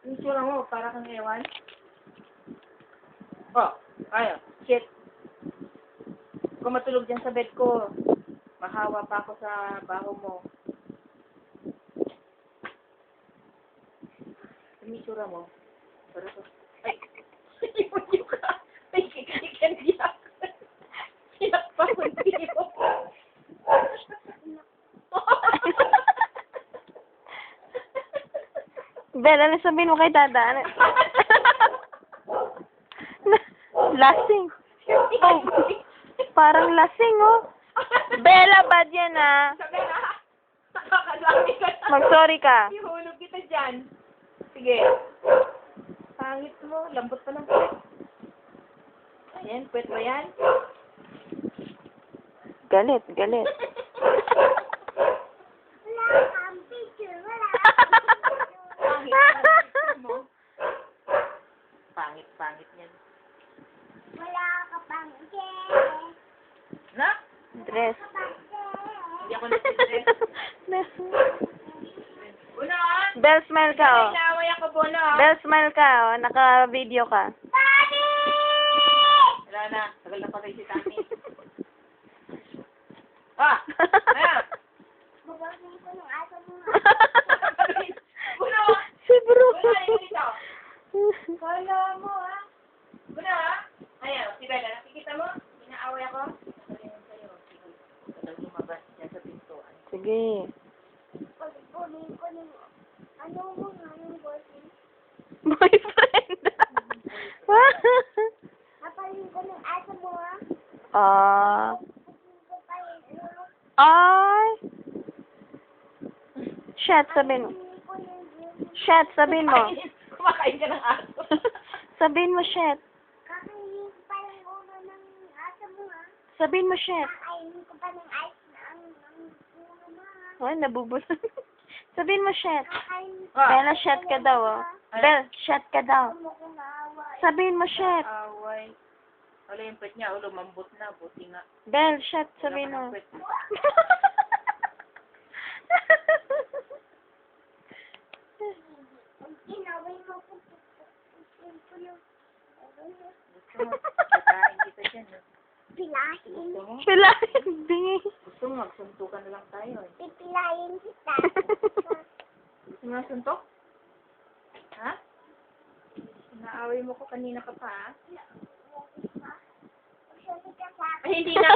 Yung sura mo, para kang ewan. Oh, ayaw. Shit. Kung matulog dyan sa bed ko, mahawa pa ako sa baho mo. Yung sura mo. Para ko. Ay! Yung ka! Ay, kikikan diyak! Siyak pa ko dito. Bel, ano sabihin mo kay Dada? Lasing. Oh, parang lasing, oh. Bella, bad yan, ah. Sabi na, nakakalaki ka na. Mag-sorry ka. Ihulog kita dyan. Sige. Pangit mo, lambot pa ng puwet. Ayan, puwet ba yan? Galit, galit. Pangit, pangit niyan. Wala ka pang Na? Dress. Hindi ako nag-dress. Una, Bel, smile ka, oh. inaway ako, Bono. Bel, smile ka, oh. Naka-video ka. Wala na, tagal na patay si Tami. Ah! Ayan! Babasin ko ng aso mo. Bono! Si bro. Bono, ayun dito. Kala mo, ha? Bono, ha? Ayan, si Bella, nakikita mo? Inaaway ako? Sabihin sa'yo. Sige, tagal lumabas dyan sa pintuan. Sige. Pag-kunin ko ng ano mo nga yung boyfriend. Boyfriend. Kapalin ko ng aso mo ha. Pagkunin ko pa yung ano. Ay. Shit, sabihin mo. Pagkunin ko yung Shit, sabihin mo. Kumakain ka ng aso. Sabihin mo, shit. kakainin ko pa yung ulo ng aso mo ha. Sabihin mo, shit. Kakainin ko pa ng ice na ang ulo mo ha. Ay, nabubulol. Sabihin mo, shit. Kakainin ko Bella, shit ka daw, oh. Bel, shit ka daw. mo kung naawa. Sabihin mo, shit. Away. Wala yung pwet niya. Ulo, mambot na. Buti nga. Bel, shit, Wala sabihin ka ng mo. pwet. Inaway mo ko. Gusto mo. Gusto mo, kakain kita dyan. Eh. Pilahin. Gusto mo? Wala, hindi. Gusto mo, magsuntukan na lang tayo. Eh. Pipilahin kita. Gusto mo suntok? Ha? Naaway mo ko kanina ka pa, ha? Gusto ka sa Ay, hindi na.